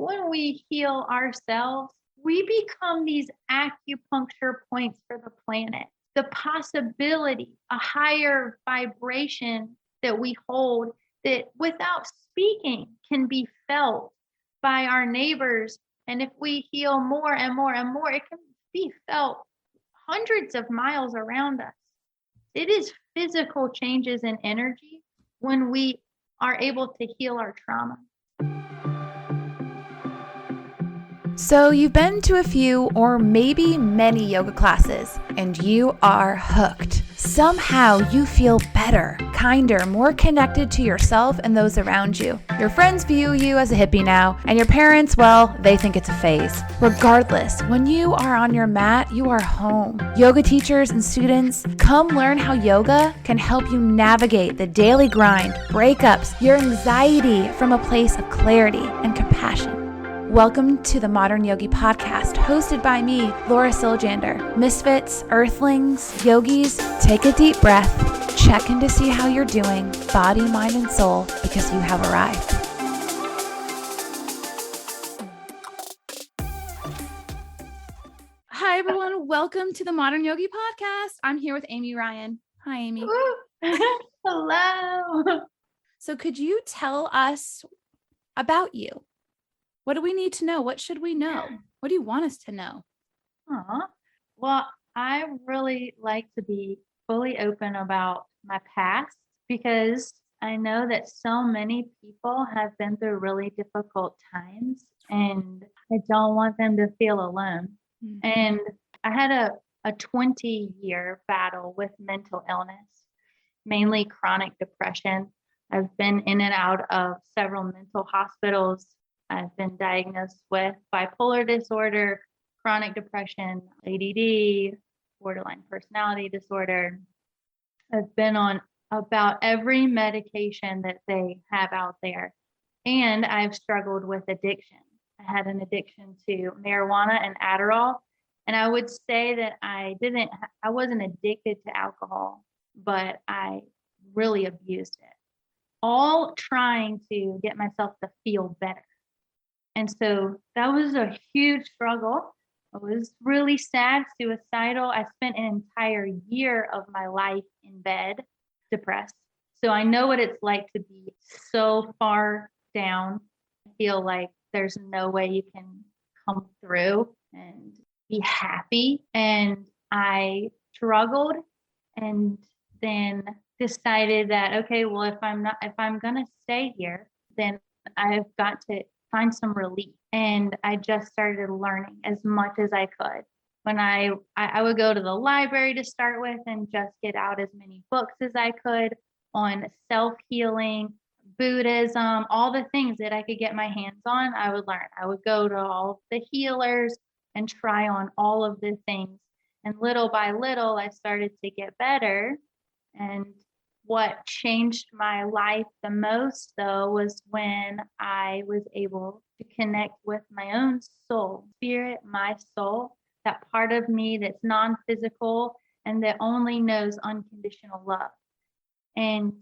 when we heal ourselves, we become these acupuncture points for the planet. The possibility, a higher vibration that we hold that without speaking can be felt by our neighbors. And if we heal more and more and more, it can be felt hundreds of miles around us. It is physical changes in energy when we are able to heal our trauma. So you've been to a few or maybe many yoga classes and you are hooked. Somehow you feel better, kinder, more connected to yourself and those around you. Your friends view you as a hippie now, and your parents, well, they think it's a phase. Regardless, when you are on your mat, you are home. Yoga teachers and students, come learn how yoga can help you navigate the daily grind, breakups, your anxiety from a place of clarity and compassion. Welcome to the Modern Yogi Podcast, hosted by me, Laura Siljander. Misfits, earthlings, yogis, take a deep breath, check in to see how you're doing, body, mind, and soul, because you have arrived. Hi, everyone. Welcome to the Modern Yogi Podcast. I'm here with Amy Ryan. Hi, Amy. Hello. So could you tell us about you? What do we need to know? What should we know? What do you want us to know? Well, I really like to be fully open about my past because I know that so many people have been through really difficult times and I don't want them to feel alone. Mm-hmm. And I had a 20-year battle with mental illness, mainly chronic depression. I've been in and out of several mental hospitals. I've been diagnosed with bipolar disorder, chronic depression, ADD, borderline personality disorder. I've been on about every medication that they have out there. And I've struggled with addiction. I had an addiction to marijuana and Adderall. And I would say that I wasn't addicted to alcohol, but I really abused it. All trying to get myself to feel better. And so that was a huge struggle. I was really sad, suicidal. I spent an entire year of my life in bed, depressed. So I know what it's like to be so far down. I feel like there's no way you can come through and be happy. And I struggled and then decided that, okay, well, if I'm going to stay here, then I've got to find some relief. And I just started learning as much as I could. When I would go to the library to start with and just get out as many books as I could on self-healing, Buddhism, all the things that I could get my hands on, I would learn. I would go to all the healers and try on all of the things. And little by little, I started to get better. And what changed my life the most, though, was when I was able to connect with my own soul, spirit, my soul, that part of me that's non-physical and that only knows unconditional love. And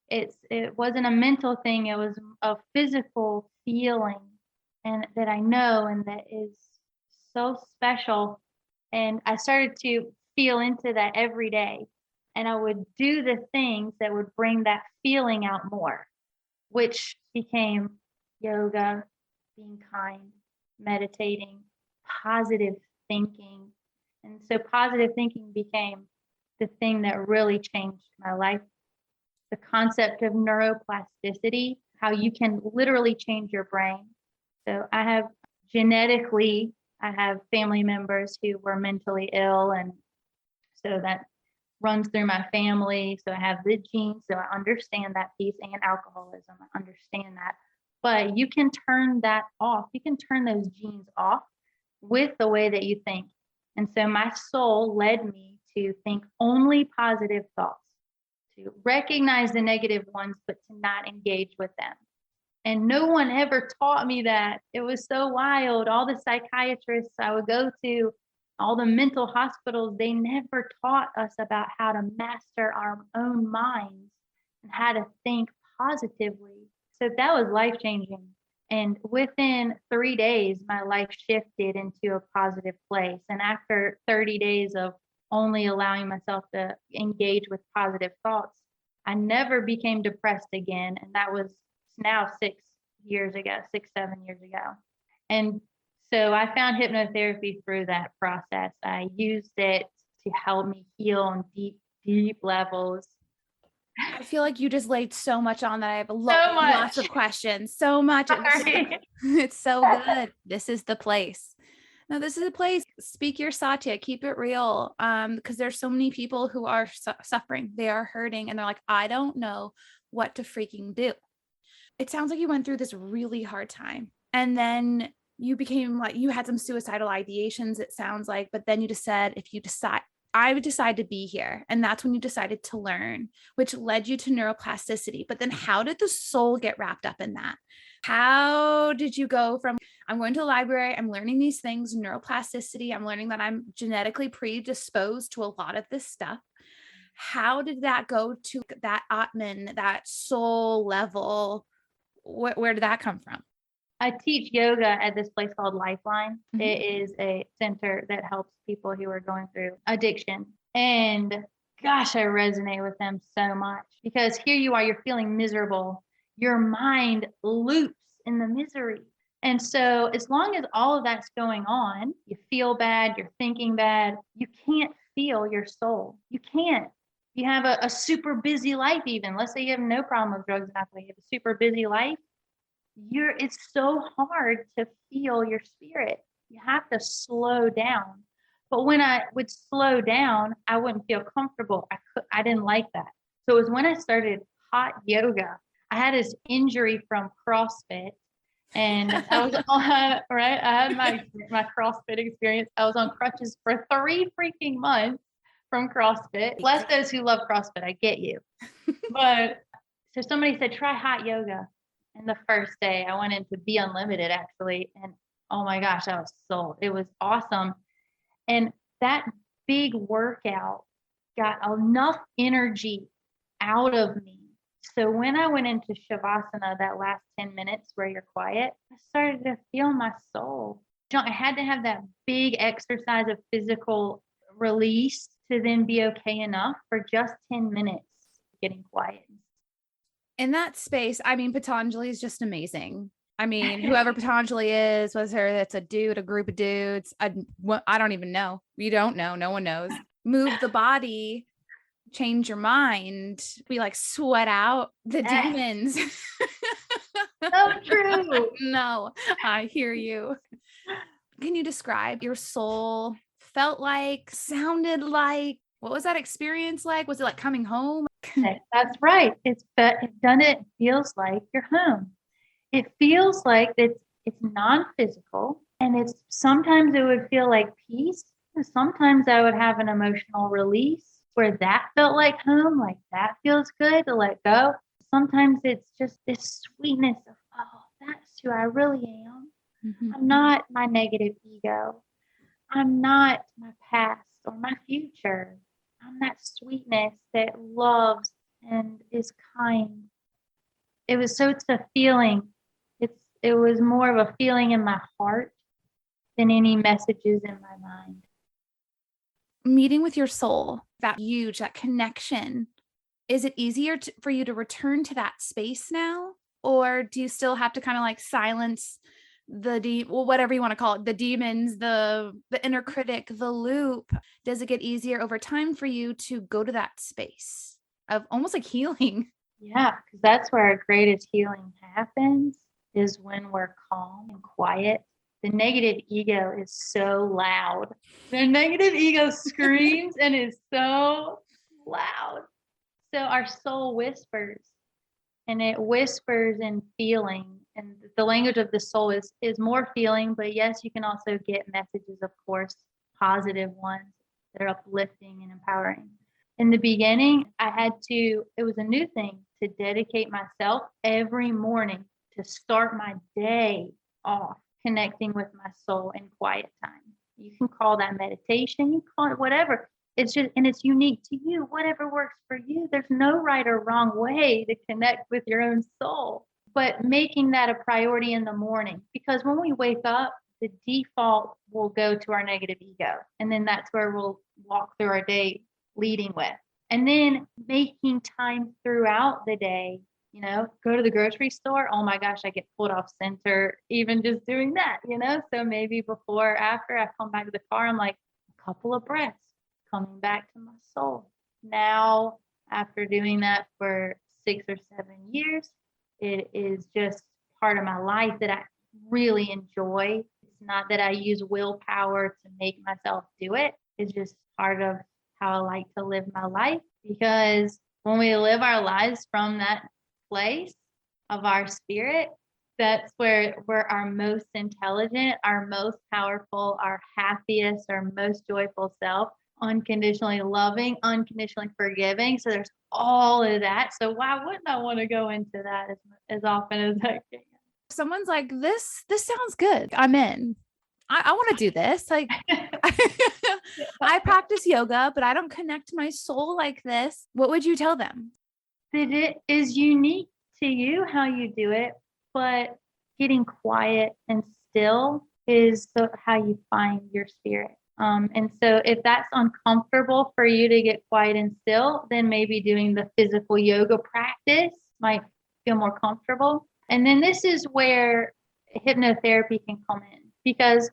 it wasn't a mental thing, it was a physical feeling and that I know and that is so special. And I started to feel into that every day. And I would do the things that would bring that feeling out more, which became yoga, being kind, meditating, positive thinking. And so positive thinking became the thing that really changed my life. The concept of neuroplasticity, how you can literally change your brain. So I have family members who were mentally ill, and so that runs through my family. So I have the genes, so I understand that piece, and alcoholism, I understand that. But you can turn that off. You can turn those genes off with the way that you think. And so my soul led me to think only positive thoughts, to recognize the negative ones, but to not engage with them. And no one ever taught me that. It was so wild. All the psychiatrists I would go to, all the mental hospitals, they never taught us about how to master our own minds and how to think positively. So that was life-changing. And within 3 days, my life shifted into a positive place. And after 30 days of only allowing myself to engage with positive thoughts, I never became depressed again. And that was now 6 years ago, 6, 7 years ago. And so I found hypnotherapy through that process. I used it to help me heal on deep, deep levels. I feel like you just laid so much on that. I have lots of questions. So much. Sorry. It's so good. This is the place. No, this is the place. Speak your satya. Keep it real. Because there's so many people who are suffering. They are hurting, and they're like, I don't know what to freaking do. It sounds like you went through this really hard time, and then you became like, you had some suicidal ideations, it sounds like, but then you just said, I would decide to be here. And that's when you decided to learn, which led you to neuroplasticity. But then how did the soul get wrapped up in that? How did you go from, I'm going to the library, I'm learning these things, neuroplasticity, I'm learning that I'm genetically predisposed to a lot of this stuff. How did that go to that Atman, that soul level? Where did that come from? I teach yoga at this place called Lifeline. Mhm. It is a center that helps people who are going through addiction. And gosh, I resonate with them so much because here you are, you're feeling miserable. Your mind loops in the misery. And so, as long as all of that's going on, you feel bad, you're thinking bad, you can't feel your soul. You can't. You have a super busy life, even. Let's say you have no problem with drugs and alcohol, you have a super busy life. It's so hard to feel your spirit. You have to slow down. But when I would slow down, I wouldn't feel comfortable. I didn't like that. So it was when I started hot yoga. I had this injury from CrossFit, and I was on, right. I had my CrossFit experience. I was on crutches for 3 freaking months from CrossFit. Bless those who love CrossFit. I get you. But so somebody said, try hot yoga. And the first day I went into Be Unlimited actually. And oh my gosh, I was sold. It was awesome. And that big workout got enough energy out of me. So when I went into Shavasana, that last 10 minutes where you're quiet, I started to feel my soul. I had to have that big exercise of physical release to then be okay enough for just 10 minutes getting quiet. In that space, I mean, Patanjali is just amazing. I mean, whoever Patanjali is, whether it's a dude, a group of dudes, I don't even know. You don't know. No one knows. Move the body, change your mind. We like sweat out the demons. So true. No, I hear you. Can you describe your soul felt like, sounded like? What was that experience like? Was it like coming home? That's right. It feels like you're home. It feels like it's non-physical, and it's sometimes it would feel like peace. And sometimes I would have an emotional release where that felt like home, like that feels good to let go. Sometimes it's just this sweetness of, oh, that's who I really am. Mm-hmm. I'm not my negative ego. I'm not my past or my future. I'm that sweetness that loves and is kind. It's a feeling. It was more of a feeling in my heart than any messages in my mind. Meeting with your soul, that connection. Is it easier for you to return to that space now? Or do you still have to kind of like silence whatever you want to call it, the demons, the inner critic, the loop? Does it get easier over time for you to go to that space of almost like healing? Yeah, because that's where our greatest healing happens, is when we're calm and quiet. The negative ego is so loud. The negative ego screams and is so loud. So our soul whispers, and it whispers in feeling. And the language of the soul is more feeling, but yes, you can also get messages, of course, positive ones that are uplifting and empowering. In the beginning, it was a new thing to dedicate myself every morning to start my day off connecting with my soul in quiet time. You can call that meditation, you can call it whatever. It's just, and it's unique to you, whatever works for you. There's no right or wrong way to connect with your own soul. but making that a priority in the morning, because when we wake up, the default will go to our negative ego. And then that's where we'll walk through our day leading with. And then making time throughout the day, go to the grocery store. Oh my gosh, I get pulled off center, even just doing that, So maybe before or after I come back to the car, I'm like, a couple of breaths, coming back to my soul. Now, after doing that for 6 or 7 years, it is just part of my life that I really enjoy. It's not that I use willpower to make myself do it. It's just part of how I like to live my life, because when we live our lives from that place of our spirit, that's where we're our most intelligent, our most powerful, our happiest, our most joyful self, unconditionally loving, unconditionally forgiving. So there's all of that. So why wouldn't I want to go into that as often as I can? Someone's like, this sounds good. I'm in. I want to do this. Like, I practice yoga, but I don't connect my soul like this. What would you tell them? That it is unique to you how you do it, but getting quiet and still is how you find your spirit. And so if that's uncomfortable for you to get quiet and still, then maybe doing the physical yoga practice might feel more comfortable. And then this is where hypnotherapy can come in, because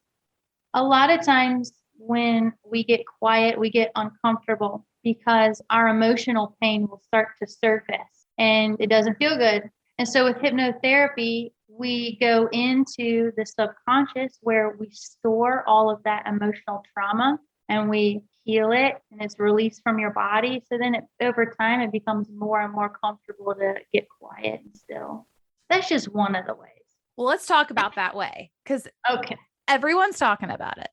a lot of times when we get quiet, we get uncomfortable because our emotional pain will start to surface and it doesn't feel good. And so with hypnotherapy, we go into the subconscious where we store all of that emotional trauma and we heal it, and it's released from your body. So then over time, it becomes more and more comfortable to get quiet and still. That's just one of the ways. Well, let's talk about that way, because everyone's talking about it.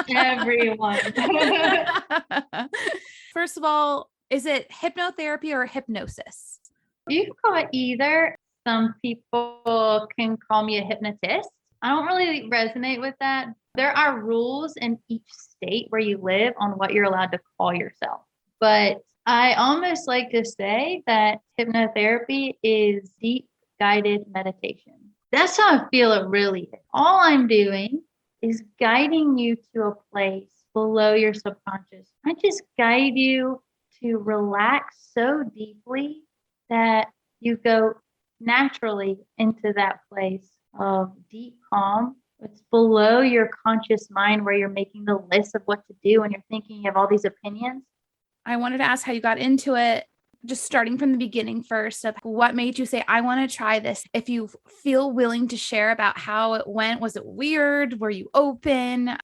Everyone. First of all, is it hypnotherapy or hypnosis? You can call it either. Some people can call me a hypnotist. I don't really resonate with that. There are rules in each state where you live on what you're allowed to call yourself. But I almost like to say that hypnotherapy is deep guided meditation. That's how I feel it really is. All I'm doing is guiding you to a place below your subconscious. I just guide you to relax so deeply that you go naturally into that place of deep calm. It's below your conscious mind where you're making the list of what to do and you're thinking you have all these opinions. I wanted to ask how you got into it, just starting from the beginning first, of what made you say, I want to try this. If you feel willing to share about how it went, was it weird? Were you open?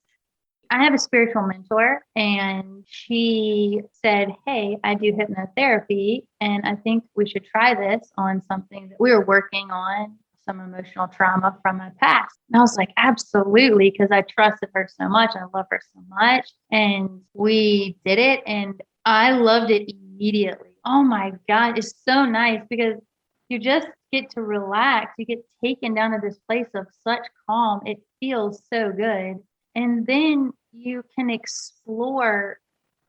I have a spiritual mentor, and she said, hey, I do hypnotherapy, and I think we should try this on something that we were working on, some emotional trauma from my past. And I was like, absolutely, because I trusted her so much. I love her so much. And we did it, and I loved it immediately. Oh my God, it's so nice because you just get to relax. You get taken down to this place of such calm. It feels so good. And then you can explore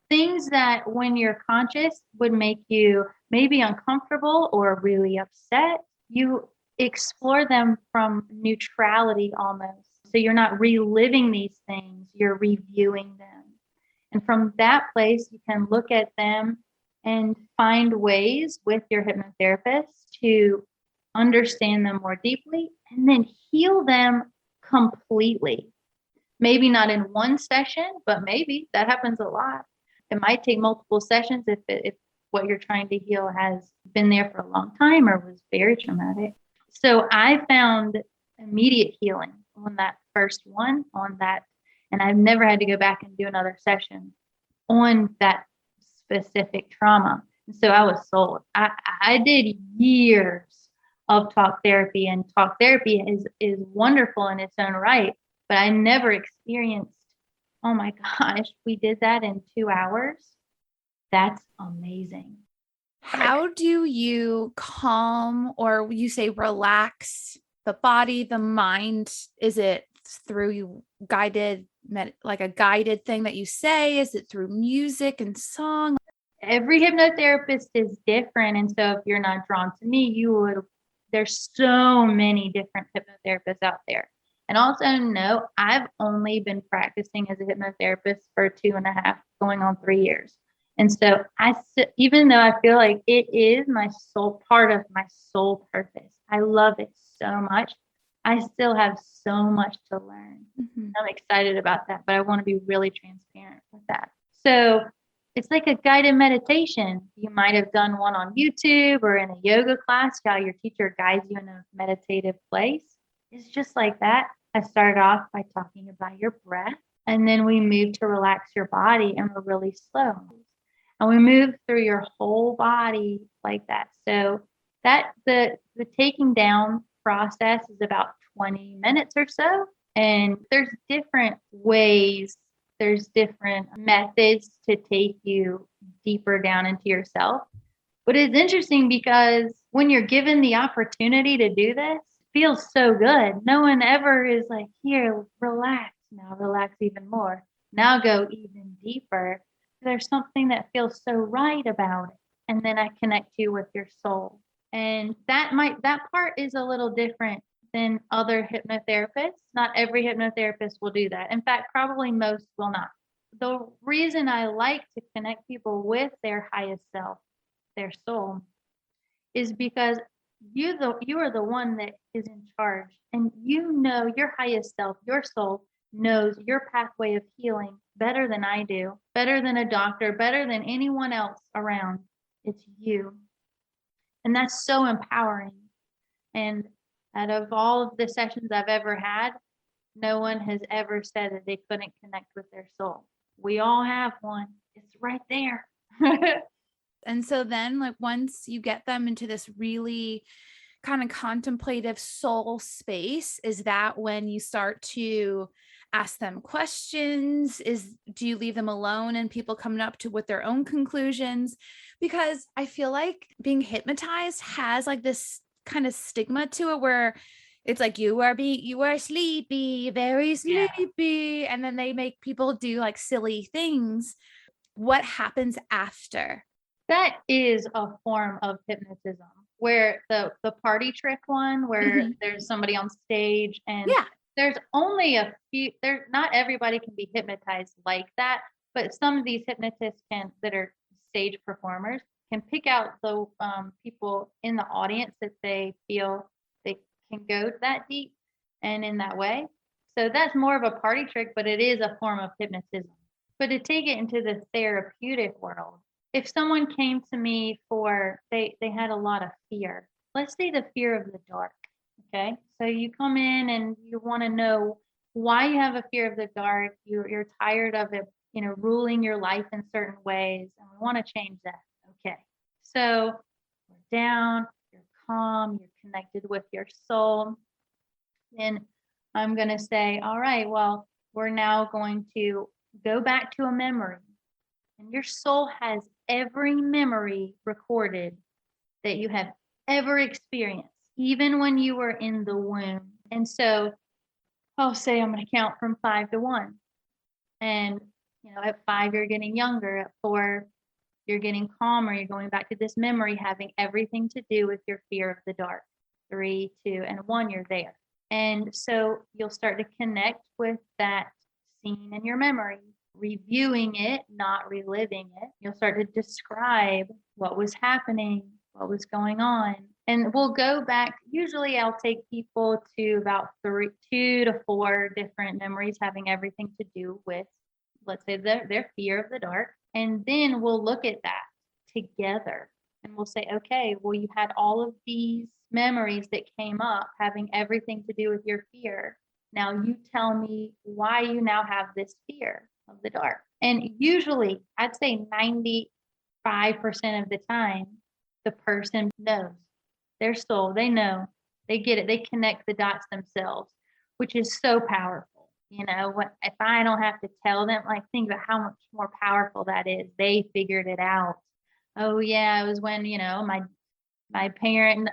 things that when you're conscious would make you maybe uncomfortable or really upset. You explore them from neutrality almost. So you're not reliving these things, you're reviewing them. And from that place, you can look at them and find ways with your hypnotherapist to understand them more deeply and then heal them completely. Maybe not in one session, but maybe that happens a lot. It might take multiple sessions if what you're trying to heal has been there for a long time or was very traumatic. So I found immediate healing on that first one, and I've never had to go back and do another session on that specific trauma. And so I was sold. I did years of talk therapy, and talk therapy is wonderful in its own right. But I never experienced, oh my gosh, we did that in 2 hours. That's amazing. How do you calm, or you say relax the body, the mind? Is it through like a guided thing that you say? Is it through music and song? every hypnotherapist is different. And so if you're not drawn to me, there's so many different hypnotherapists out there. And also know I've only been practicing as a hypnotherapist for 2.5, going on 3 years. And so even though I feel like it is my soul, part of my soul purpose, I love it so much. I still have so much to learn. Mm-hmm. I'm excited about that, but I want to be really transparent with that. So it's like a guided meditation. You might have done one on YouTube or in a yoga class, how your teacher guides you in a meditative place. It's just like that. I started off by talking about your breath, and then we move to relax your body, and we're really slow. And we move through your whole body like that. So that the taking down process is about 20 minutes or so. And there's different ways, there's different methods to take you deeper down into yourself. But it's interesting because when you're given the opportunity to do this, it feels so good. No one ever is like, here, relax. Now relax even more. Now go even deeper. There's something that feels so right about it. And then I connect you with your soul. And that part is a little different than other hypnotherapists. Not every hypnotherapist will do that. In fact, probably most will not. The reason I like to connect people with their highest self, their soul, is because you are the one that is in charge, and you know your highest self, your soul knows your pathway of healing better than I do, better than a doctor, better than anyone else around. It's you. And that's so empowering. And out of all of the sessions I've ever had, no one has ever said that they couldn't connect with their soul. We all have one. It's right there. And so then, like, once you get them into this really kind of contemplative soul space, is that when you start to ask them questions? Do you leave them alone and people coming up to with their own conclusions? Because I feel like being hypnotized has like this kind of stigma to it where it's like you are sleepy, very sleepy, and then they make people do like silly things. What happens after? That is a form of hypnotism, where the party trick one, where there's somebody on stage and there's only a few, not everybody can be hypnotized like that, but some of these hypnotists that are stage performers can pick out the people in the audience that they feel they can go that deep and in that way. So that's more of a party trick, but it is a form of hypnotism. But to take it into the therapeutic world, if someone came to me they had a lot of fear, let's say the fear of the dark. Okay. So you come in and you want to know why you have a fear of the dark. You're tired of it, ruling your life in certain ways. And we want to change that. Okay. So we're down, you're calm, you're connected with your soul. Then I'm going to say, all right, well, we're now going to go back to a memory. And your soul has every memory recorded that you have ever experienced, even when you were in the womb. And so I'll say I'm going to count from 5 to 1. And, at 5, you're getting younger. At 4, you're getting calmer. You're going back to this memory having everything to do with your fear of the dark. 3, 2, and 1, you're there. And so you'll start to connect with that scene in your memory, reviewing it, not reliving it. You'll start to describe what was happening, what was going on. And we'll go back. Usually I'll take people to about 2 to 4 different memories having everything to do with, let's say, their fear of the dark. And then we'll look at that together and we'll say, okay, well, you had all of these memories that came up having everything to do with your fear. Now you tell me why you now have this fear of the dark. And usually I'd say 95% of the time, the person knows their soul. They know, they get it. They connect the dots themselves, which is so powerful. If I don't have to tell them, like, think about how much more powerful that is. They figured it out. Oh yeah, it was when, my parent,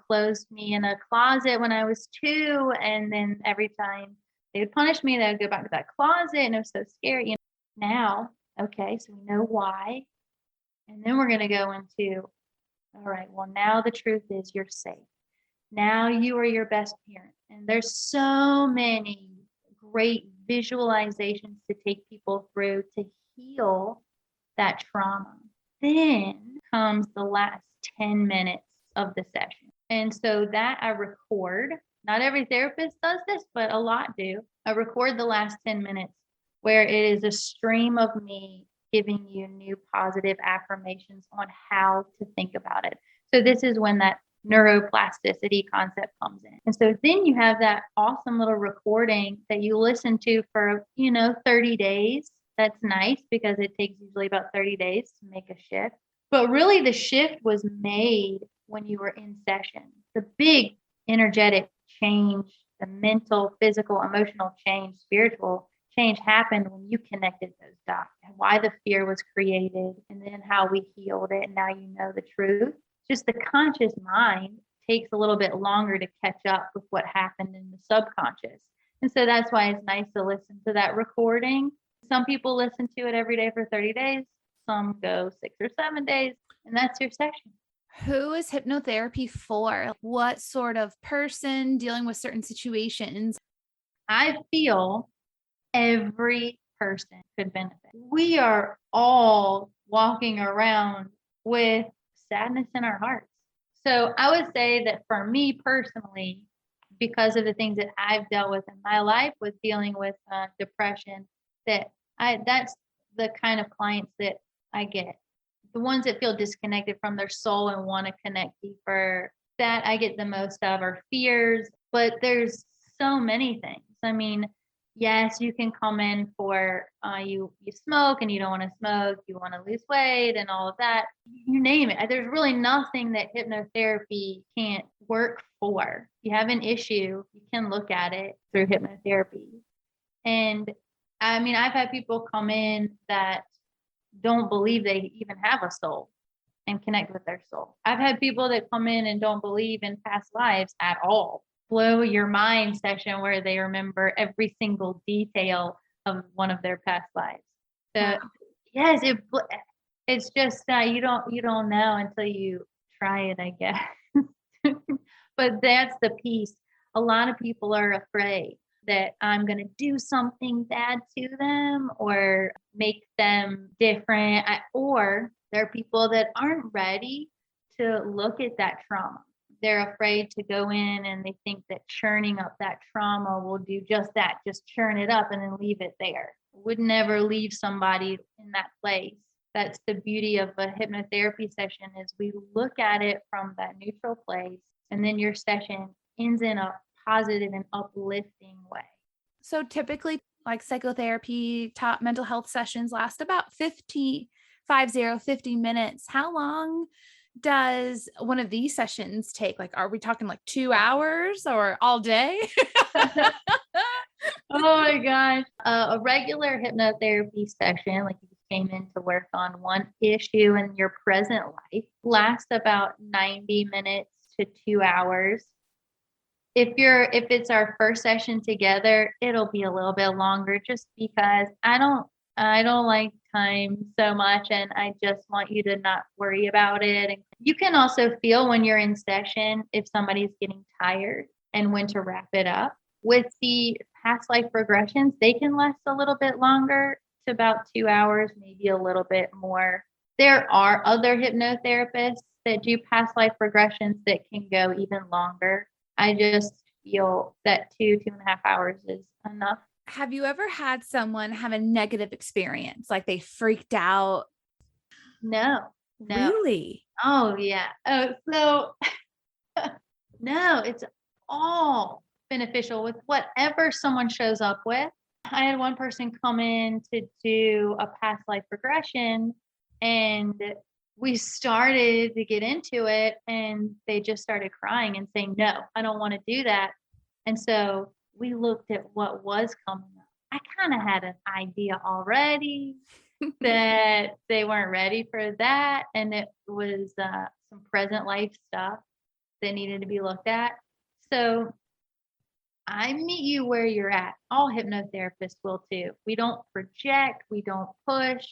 closed me in a closet when I was 2. And then every time they would punish me, they would go back to that closet and it was so scary. Now, okay, so we know why. And then we're going to go into, all right, well, now the truth is you're safe. Now you are your best parent. And there's so many great visualizations to take people through to heal that trauma. Then comes the last 10 minutes of the session. And so that I record. Not every therapist does this, but a lot do. I record the last 10 minutes where it is a stream of me giving you new positive affirmations on how to think about it. So this is when that neuroplasticity concept comes in. And so then you have that awesome little recording that you listen to for, 30 days. That's nice because it takes usually about 30 days to make a shift. But really the shift was made when you were in session. The big energetic change, the mental, physical, emotional change, spiritual change happened when you connected those dots and why the fear was created and then how we healed it. And now you know the truth. Just the conscious mind takes a little bit longer to catch up with what happened in the subconscious. And so that's why it's nice to listen to that recording. Some people listen to it every day for 30 days. Some go 6 or 7 days, and that's your session. Who is hypnotherapy for? What sort of person dealing with certain situations? I feel every person could benefit. We are all walking around with sadness in our hearts. So I would say that for me personally, because of the things that I've dealt with in my life with dealing with depression, that's the kind of clients that I get. The ones that feel disconnected from their soul and want to connect deeper, that I get the most of are fears, but there's so many things. I mean, yes, you can come in for you smoke and you don't want to smoke, you want to lose weight and all of that. You name it. There's really nothing that hypnotherapy can't work for. If you have an issue, you can look at it through hypnotherapy. And I mean, I've had people come in that don't believe they even have a soul and connect with their soul. I've had people that come in and don't believe in past lives at all. Blow your mind session where they remember every single detail of one of their past lives. So wow. Yes, it's just you don't know until you try it, I guess. But that's the piece. A lot of people are afraid that I'm going to do something bad to them or make them different. Or there are people that aren't ready to look at that trauma. They're afraid to go in and they think that churning up that trauma will do just that, just churn it up and then leave it there. Would never leave somebody in that place. That's the beauty of a hypnotherapy session is we look at it from that neutral place and then your session ends in a positive and uplifting way. So typically like psychotherapy, top mental health sessions last about 50 minutes. How long does one of these sessions take? Like, are we talking like 2 hours or all day? Oh my gosh. A regular hypnotherapy session, like you came in to work on one issue in your present life, lasts about 90 minutes to 2 hours. If it's our first session together, it'll be a little bit longer just because I don't like time so much and I just want you to not worry about it. And you can also feel when you're in session if somebody's getting tired and when to wrap it up. With the past life regressions, they can last a little bit longer to about 2 hours, maybe a little bit more. There are other hypnotherapists that do past life regressions that can go even longer. I just feel that 2.5 hours is enough. Have you ever had someone have a negative experience? Like they freaked out? No. Really? Oh, yeah. Oh, so no, it's all beneficial with whatever someone shows up with. I had one person come in to do a past life regression and we started to get into it and they just started crying and saying, no, I don't want to do that. And so we looked at what was coming up. I kind of had an idea already that they weren't ready for that. And it was some present life stuff that needed to be looked at. So I meet you where you're at. All hypnotherapists will too. We don't project. We don't push.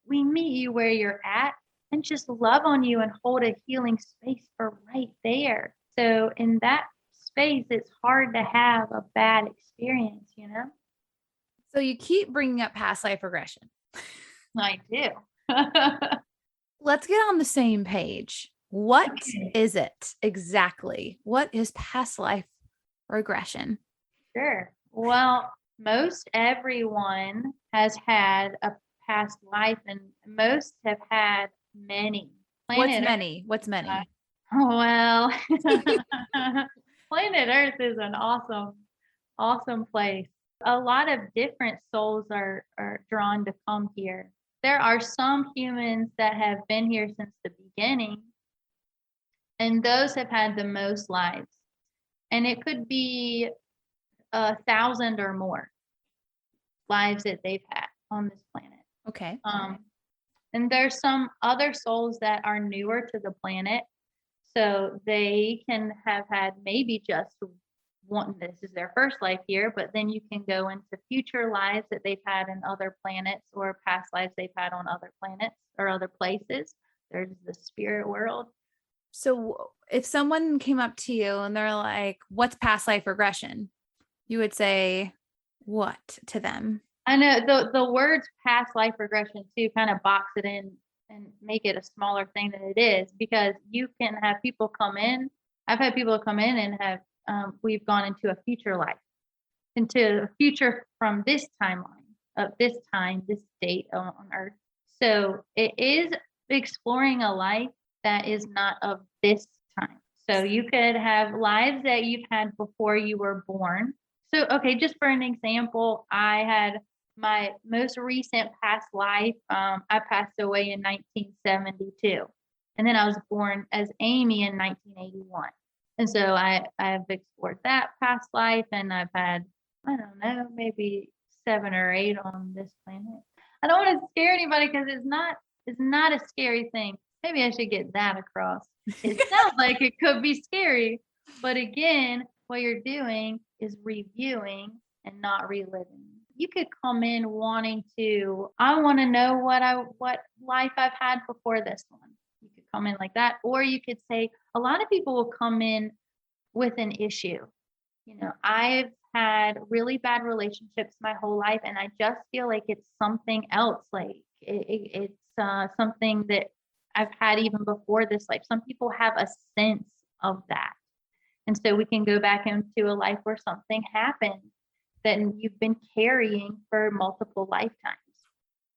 We meet you where you're at and just love on you and hold a healing space for right there. So in that space, it's hard to have a bad experience, you know? So you keep bringing up past life regression. I do. Let's get on the same page. What Okay. is it exactly? What is past life regression? Sure. Well, most everyone has had a past life, and most have had many. What's Planet many? What's Earth, many? well, planet Earth is an awesome place. A lot of different souls are drawn to come here. There are some humans that have been here since the beginning, and those have had the most lives. And it could be 1,000 or more lives that they've had on this planet. Okay. And there's some other souls that are newer to the planet. So they can have had maybe just one, this is their first life here, but then you can go into future lives that they've had in other planets or past lives they've had on other planets or other places. There's the spirit world. So if someone came up to you and they're like, what's past life regression? You would say what to them? I know the words past life regression too kind of box it in and make it a smaller thing than it is, because you can have people come in. I've had people come in and have we've gone into a future life, into a future from this timeline of this time, this date on Earth. So it is exploring a life that is not of this time. So you could have lives that you've had before you were born. So, okay, just for an example, I had my most recent past life. I passed away in 1972. And then I was born as Amy in 1981. And so I've explored that past life, and I've had, I don't know, maybe 7 or 8 on this planet. I don't want to scare anybody because it's not a scary thing. Maybe I should get that across. It sounds like it could be scary, but again, what you're doing is reviewing and not reliving. You could come in wanting to, I want to know what life I've had before this one. You could come in like that, or you could say, a lot of people will come in with an issue. You know, I've had really bad relationships my whole life, and I just feel like it's something else. Like it's something that I've had even before this life. Some people have a sense of that. And so we can go back into a life where something happened that you've been carrying for multiple lifetimes.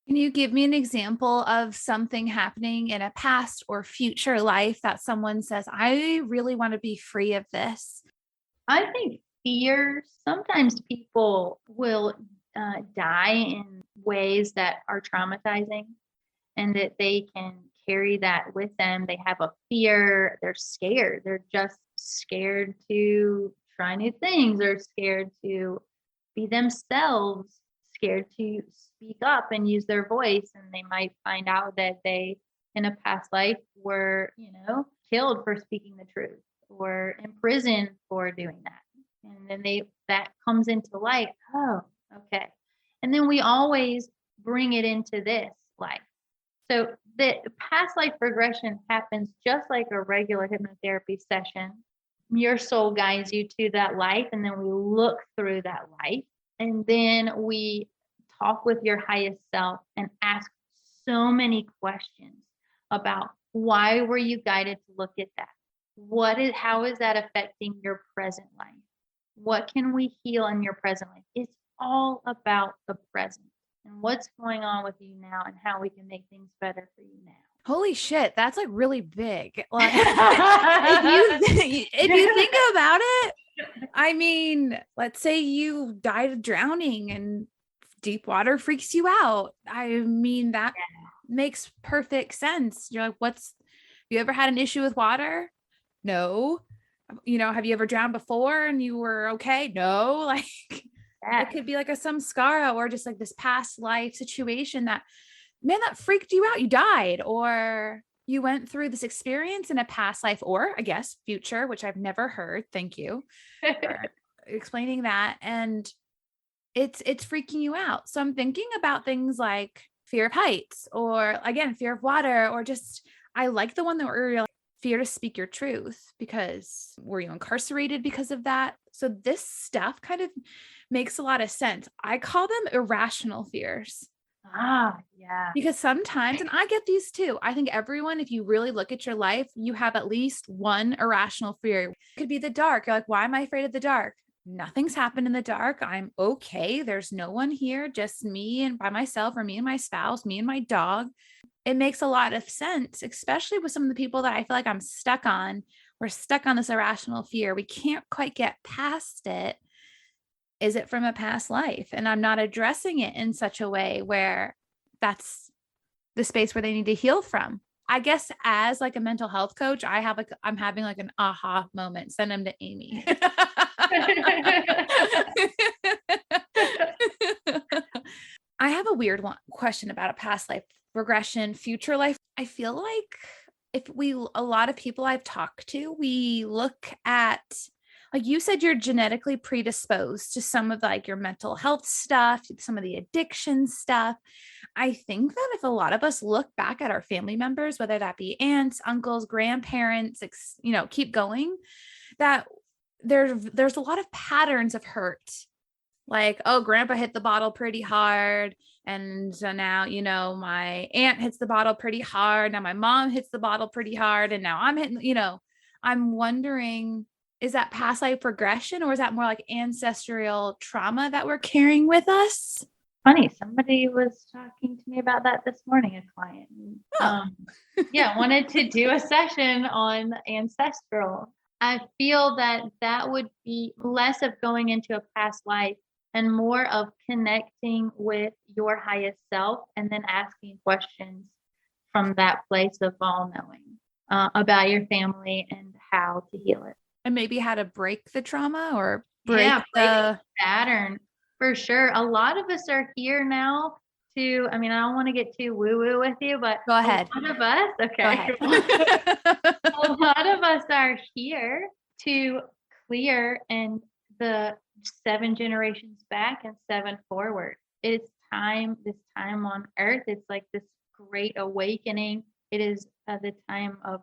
Can you give me an example of something happening in a past or future life that someone says, I really want to be free of this? I think fear, sometimes people will die in ways that are traumatizing, and that they can carry that with them. They have a fear, they're scared, they're just scared to try new things, or scared to be themselves, scared to speak up and use their voice. And they might find out that they, in a past life, were, killed for speaking the truth or imprisoned for doing that. And then that comes into light. Oh, okay. And then we always bring it into this life. So the past life regression happens just like a regular hypnotherapy session. Your soul guides you to that life, and then we look through that life, and then we talk with your highest self and ask so many questions about why were you guided to look at that? How is that affecting your present life? What can we heal in your present life? It's all about the present and what's going on with you now and how we can make things better for you now. Holy shit, that's like really big. Like, if you think about it, I mean, let's say you died of drowning and deep water freaks you out. I mean, that makes perfect sense. You're like, have you ever had an issue with water? No. Have you ever drowned before and you were okay? No. Like, it could be like some scar or just like this past life situation that freaked you out. You died, or you went through this experience in a past life, or I guess future, which I've never heard. Thank you for explaining that. And it's freaking you out. So I'm thinking about things like fear of heights, or again, fear of water, or just, I like the one that were like, fear to speak your truth, because were you incarcerated because of that? So this stuff kind of makes a lot of sense. I call them irrational fears. Yeah. Because sometimes, and I get these too, I think everyone, if you really look at your life, you have at least one irrational fear. It could be the dark. You're like, why am I afraid of the dark? Nothing's happened in the dark. I'm okay. There's no one here, just me and by myself, or me and my spouse, me and my dog. It makes a lot of sense, especially with some of the people that I feel like I'm stuck on. We're stuck on this irrational fear. We can't quite get past it. Is it from a past life? And I'm not addressing it in such a way where that's the space where they need to heal from. I guess as like a mental health coach, I'm having like an aha moment. Send them to Amy. I have a weird question about a past life regression, future life. I feel like a lot of people I've talked to, we look at, like you said, you're genetically predisposed to some of like your mental health stuff, some of the addiction stuff. I think that if a lot of us look back at our family members, whether that be aunts, uncles, grandparents, keep going, that there's a lot of patterns of hurt. Like, oh, grandpa hit the bottle pretty hard. And so now, my aunt hits the bottle pretty hard. Now my mom hits the bottle pretty hard. And now I'm hitting, I'm wondering, is that past life regression, or is that more like ancestral trauma that we're carrying with us? Funny, somebody was talking to me about that this morning, a client. Wanted to do a session on ancestral. I feel that would be less of going into a past life and more of connecting with your highest self, and then asking questions from that place of all knowing about your family and how to heal it. And maybe how to break the trauma or break the pattern. For sure. A lot of us are here now to, I don't want to get too woo-woo with you, but go ahead. A lot of us, okay. A lot of us are here to clear and the 7 generations back and 7 forward. It's time, this time on earth, it's like this great awakening. It is the time of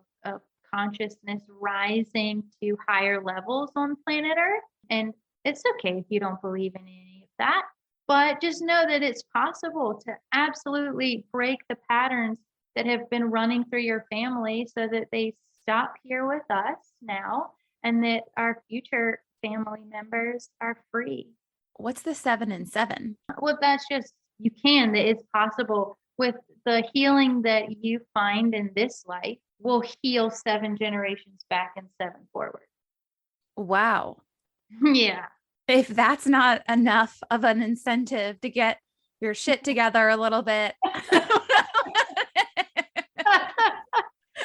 consciousness rising to higher levels on planet Earth. And it's okay if you don't believe in any of that, but just know that it's possible to absolutely break the patterns that have been running through your family so that they stop here with us now, and that our future family members are free. What's the 7 and 7? Well, that's just, that it's possible with the healing that you find in this life will heal 7 generations back and 7 forward. Wow. Yeah. If that's not enough of an incentive to get your shit together a little bit.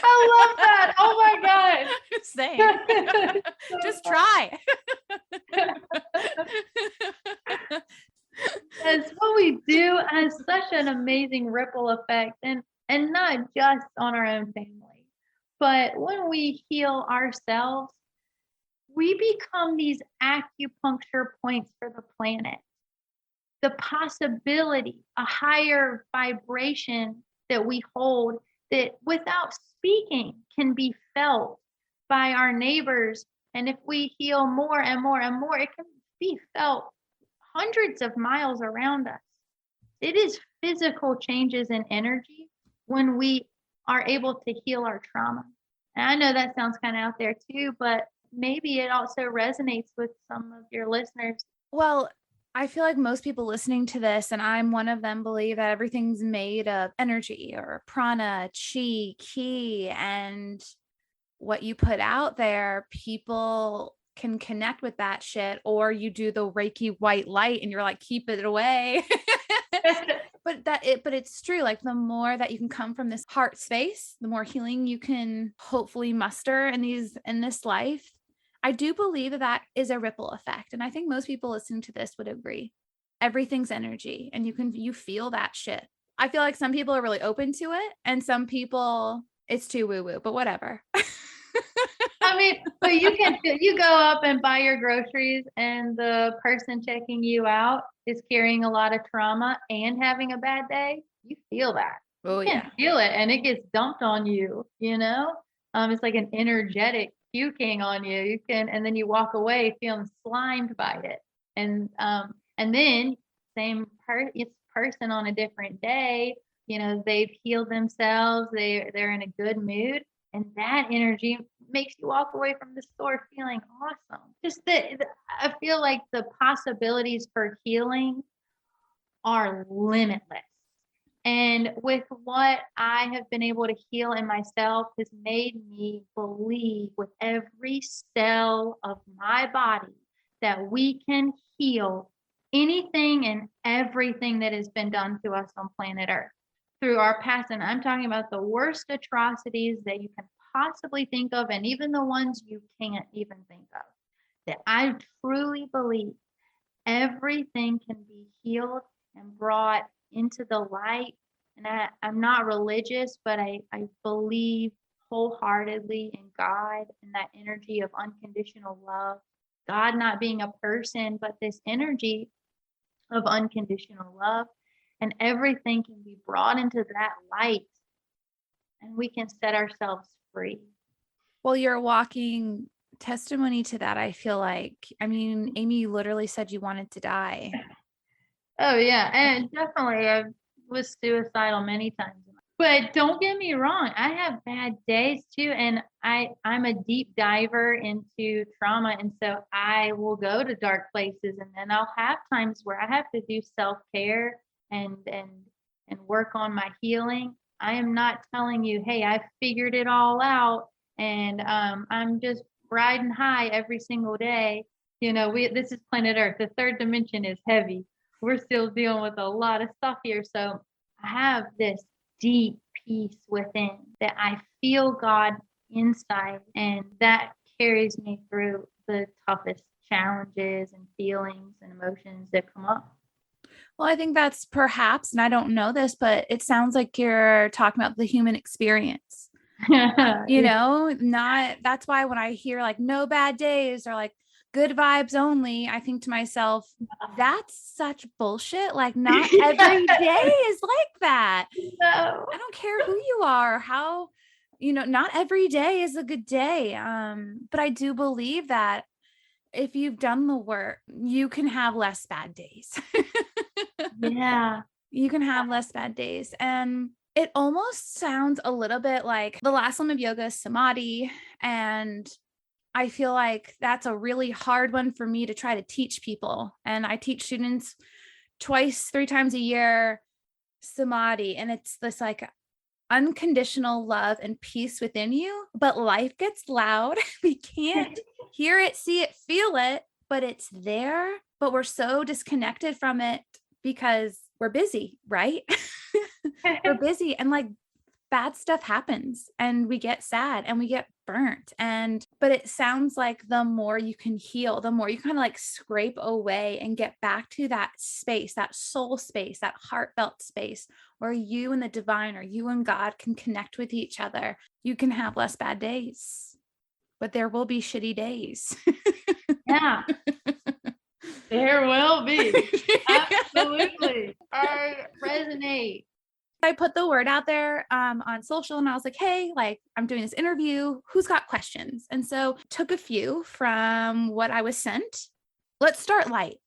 I love that. Oh my God. Just saying. Just try. That's what we do has such an amazing ripple effect, and not just on our own family, but when we heal ourselves, we become these acupuncture points for the planet. The possibility, a higher vibration that we hold that without speaking can be felt by our neighbors. And if we heal more and more and more, it can be felt hundreds of miles around us. It is physical changes in energy when we are able to heal our trauma. And I know that sounds kind of out there too, but maybe it also resonates with some of your listeners. Well, I feel like most people listening to this, and I'm one of them, believe that everything's made of energy or prana, chi, ki, and what you put out there, people can connect with that shit, or you do the Reiki white light and you're like, keep it away. But it's true. Like the more that you can come from this heart space, the more healing you can hopefully muster in this life. I do believe that is a ripple effect. And I think most people listening to this would agree. Everything's energy, and you feel that shit. I feel like some people are really open to it, and some people it's too woo-woo, but whatever. I mean, but you go up and buy your groceries and the person checking you out is carrying a lot of trauma and having a bad day. You feel that. Oh, You can yeah. feel it and it gets dumped on you, you know? It's like an energetic puking on you. And then you walk away feeling slimed by it. And then it's person on a different day, they've healed themselves. They're in a good mood. And that energy makes you walk away from the store feeling awesome. Just I feel like the possibilities for healing are limitless. And with what I have been able to heal in myself has made me believe with every cell of my body that we can heal anything and everything that has been done to us on planet Earth through our past. And I'm talking about the worst atrocities that you can possibly think of, and even the ones you can't even think of. That I truly believe everything can be healed and brought into the light. And I'm not religious, but I believe wholeheartedly in God and that energy of unconditional love. God not being a person, but this energy of unconditional love. And everything can be brought into that light and we can set ourselves free. Well, you're walking testimony to that. I feel like, I mean, Amy, you literally said you wanted to die. Oh yeah. And definitely I was suicidal many times. But don't get me wrong, I have bad days too. And I'm a deep diver into trauma. And so I will go to dark places and then I'll have times where I have to do self-care and work on my healing. I am not telling you, hey, I figured it all out and I'm just riding high every single day. This is planet Earth. The third dimension is heavy. We're still dealing with a lot of stuff here. So I have this deep peace within that I feel God inside, and that carries me through the toughest challenges and feelings and emotions that come up. Well, I think that's perhaps, and I don't know this, but it sounds like you're talking about the human experience. That's why when I hear like no bad days or like good vibes only, I think to myself, that's such bullshit. Like not every day is like that. No. I don't care who you are, how, not every day is a good day. But I do believe that if you've done the work, you can have less bad days. Yeah. You can have less bad days. And it almost sounds a little bit like the last limb of yoga is samadhi. And I feel like that's a really hard one for me to try to teach people. And I teach students 3 times a year samadhi. And it's this like unconditional love and peace within you. But life gets loud. We can't hear it, see it, feel it, but it's there. But we're so disconnected from it because we're busy, right? We're busy and like bad stuff happens and we get sad and we get burnt. But it sounds like the more you can heal, the more you kind of like scrape away and get back to that space, that soul space, that heartfelt space where you and the divine or you and God can connect with each other. You can have less bad days, but there will be shitty days. Yeah. There will be. Absolutely. I resonate. I put the word out there on social and I was like, hey, like I'm doing this interview. Who's got questions? And so took a few from what I was sent. Let's start light.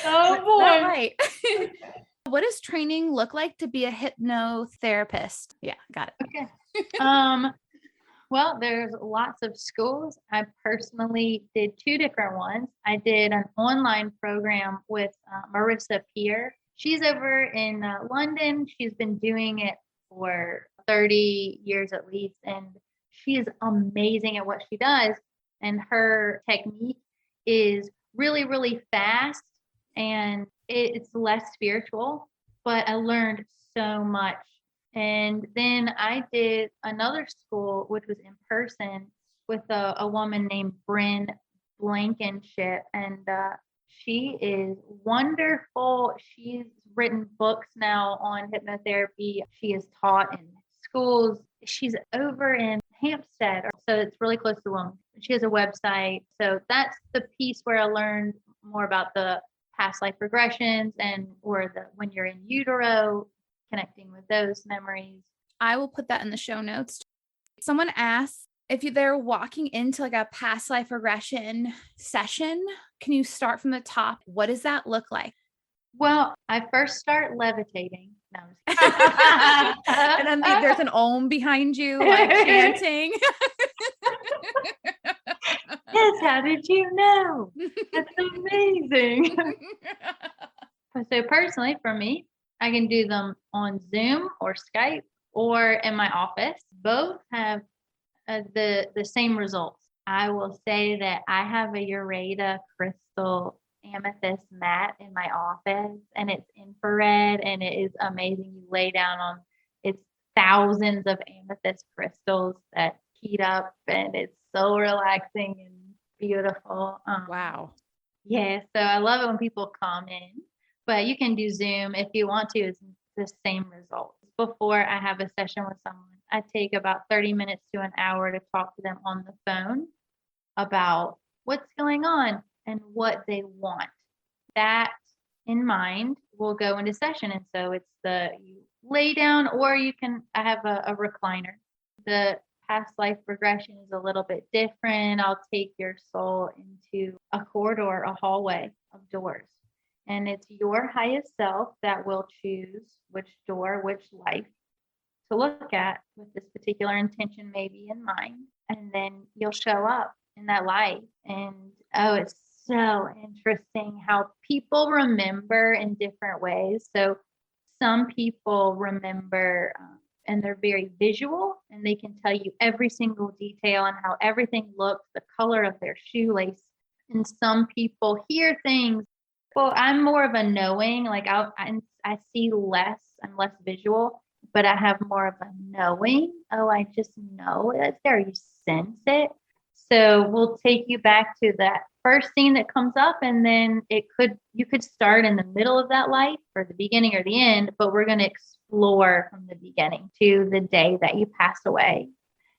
Oh boy. Right. What does training look like to be a hypnotherapist? Yeah, got it. Okay. Well, there's lots of schools. I personally did 2 different ones. I did an online program with Marissa Peer. She's over in London. She's been doing it for 30 years at least, and she is amazing at what she does. And her technique is really, really fast, and it's less spiritual, but I learned so much. And then I did another school, which was in person with a woman named Bryn Blankenship. And she is wonderful. She's written books now on hypnotherapy. She is taught in schools. She's over in Hampstead, so it's really close to Wilmington. She has a website. So that's the piece where I learned more about the past life regressions and or the when you're in utero, connecting with those memories. I will put that in the show notes. Someone asked if they're walking into like a past life regression session, can you start from the top? What does that look like? Well, I first start levitating. No, and then there's an om behind you, like chanting. Yes, how did you know? That's amazing. So personally, for me, I can do them on Zoom or Skype or in my office. Both have the same results. I will say that I have a Ureta crystal amethyst mat in my office, and it's infrared, and it is amazing. You lay down on it's thousands of amethyst crystals that heat up, and it's so relaxing and beautiful. Wow. Yeah, so I love it when people come in, but you can do Zoom if you want to. It's the same results. Before I have a session with someone, I take about 30 minutes to an hour to talk to them on the phone about what's going on and what they want. That in mind, we'll go into session. And so it's you lay down, or I have a recliner. The past life regression is a little bit different. I'll take your soul into a corridor, a hallway of doors. And it's your highest self that will choose which door, which life to look at with this particular intention maybe in mind. And then you'll show up in that life. And it's so interesting how people remember in different ways. So some people remember and they're very visual, and they can tell you every single detail and how everything looks, the color of their shoelace. And some people hear things. Well, I'm more of a knowing, like I see less, I'm less visual, but I have more of a knowing. Oh, I just know it's there. You sense it. So we'll take you back to that first scene that comes up, and then you could start in the middle of that life or the beginning or the end, but we're going to explore from the beginning to the day that you pass away.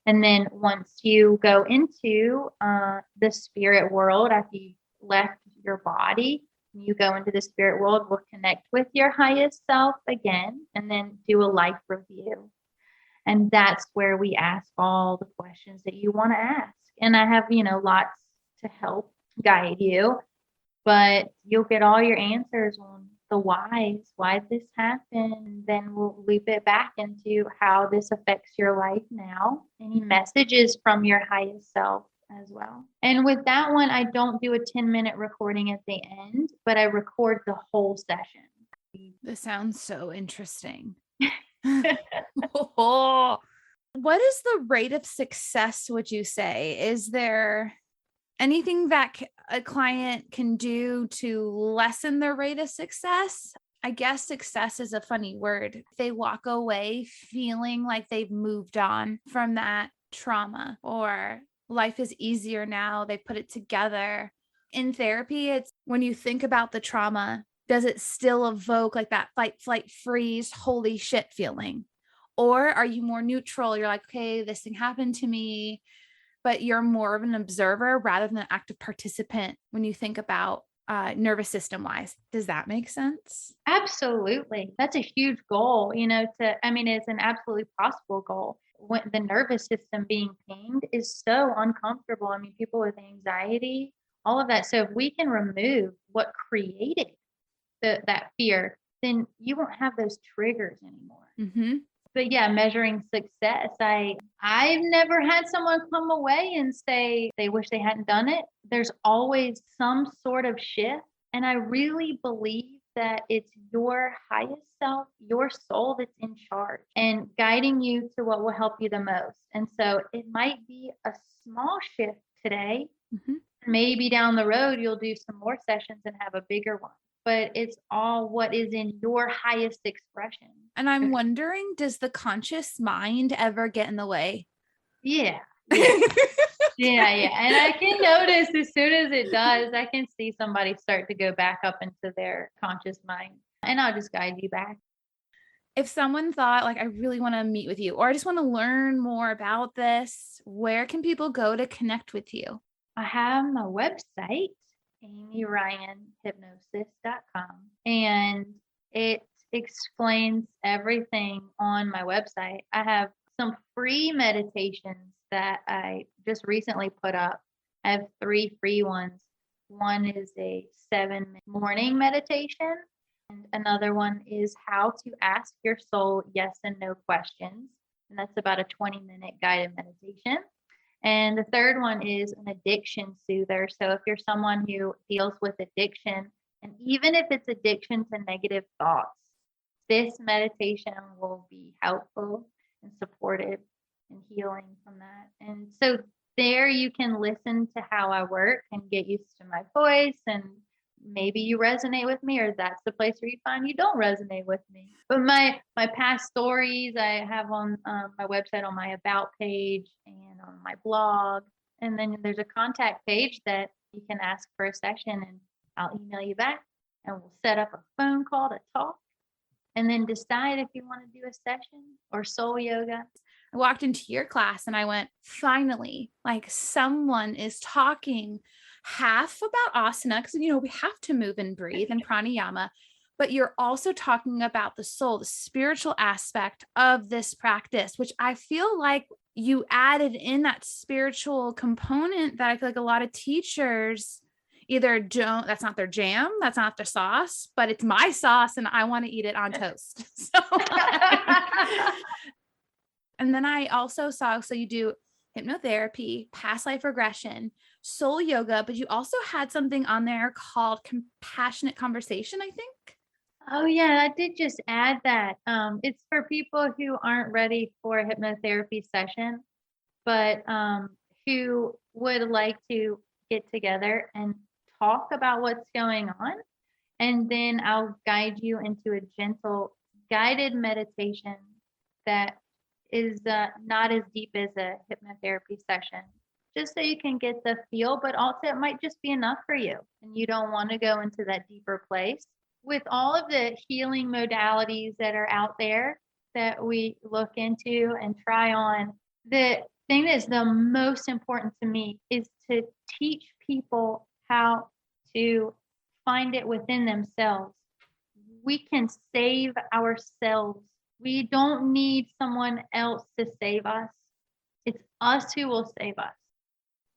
And then once you go into the spirit world, after you left your body, you go into the spirit world, we'll connect with your highest self again, and then do a life review. And that's where we ask all the questions that you want to ask. And I have, lots to help guide you, but you'll get all your answers on the whys, why this happened. Then we'll loop it back into how this affects your life now, any messages from your highest self as well. And with that one, I don't do a 10-minute recording at the end, but I record the whole session. This sounds so interesting. What is the rate of success, would you say? Is there anything that a client can do to lessen their rate of success? I guess success is a funny word. They walk away feeling like they've moved on from that trauma, or life is easier now. They put it together. In therapy, it's when you think about the trauma, does it still evoke like that fight, flight, freeze, holy shit feeling? Or are you more neutral? You're like, okay, this thing happened to me, but you're more of an observer rather than an active participant when you think about nervous system wise. Does that make sense? Absolutely. That's a huge goal, it's an absolutely possible goal. When the nervous system being pinged is so uncomfortable. People with anxiety, all of that. So if we can remove what created that fear, then you won't have those triggers anymore. Mm-hmm. But yeah, measuring success. I've never had someone come away and say they wish they hadn't done it. There's always some sort of shift. And I really believe that it's your highest self, your soul that's in charge and guiding you to what will help you the most. And so it might be a small shift today. Mm-hmm. Maybe down the road, you'll do some more sessions and have a bigger one. But it's all what is in your highest expression. And I'm wondering, does the conscious mind ever get in the way? Yeah. Yeah. And I can notice as soon as it does, I can see somebody start to go back up into their conscious mind, and I'll just guide you back. If someone thought like, I really want to meet with you, or I just want to learn more about this, where can people go to connect with you? I have my website, amyryanhypnosis.com, and it explains everything on my website. I have some free meditations that I just recently put up. I have 3 free ones. One is a 7 morning meditation, and another one is how to ask your soul yes and no questions. And that's about a 20-minute guided meditation. And the third one is an addiction soother. So if you're someone who deals with addiction, and even if it's addiction to negative thoughts, this meditation will be helpful and supportive and healing from that. And so there you can listen to how I work and get used to my voice, and maybe you resonate with me, or that's the place where you find you don't resonate with me. But my past stories I have on my website, on my about page, and on my blog. And then there's a contact page that you can ask for a session, and I'll email you back, and we'll set up a phone call to talk, and then decide if you want to do a session or soul yoga. I walked into your class and I went, finally, like someone is talking half about asana, because, we have to move and breathe, and pranayama, but you're also talking about the soul, the spiritual aspect of this practice, which I feel like you added in that spiritual component that I feel like a lot of teachers either don't, that's not their jam, that's not their sauce, but it's my sauce and I want to eat it on toast. So and then I also saw, so you do hypnotherapy, past life regression, soul yoga, but you also had something on there called compassionate conversation, I think. Oh yeah, I did just add that. It's for people who aren't ready for a hypnotherapy session, but who would like to get together and talk about what's going on. And then I'll guide you into a gentle guided meditation that is not as deep as a hypnotherapy session, just so you can get the feel, but also it might just be enough for you and you don't want to go into that deeper place. With all of the healing modalities that are out there that we look into and try on, the thing that is the most important to me is to teach people how to find it within themselves. We can save ourselves. We don't need someone else to save us. It's us who will save us.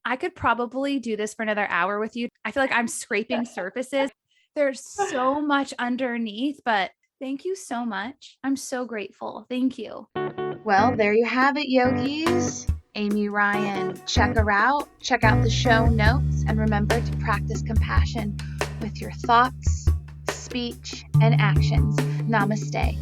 I could probably do this for another hour with you. I feel like I'm scraping surfaces. There's so much underneath, but thank you so much. I'm so grateful. Thank you. Well, there you have it, yogis. Amy Ryan. Check her out. Check out the show notes, and remember to practice compassion with your thoughts, speech, and actions. Namaste.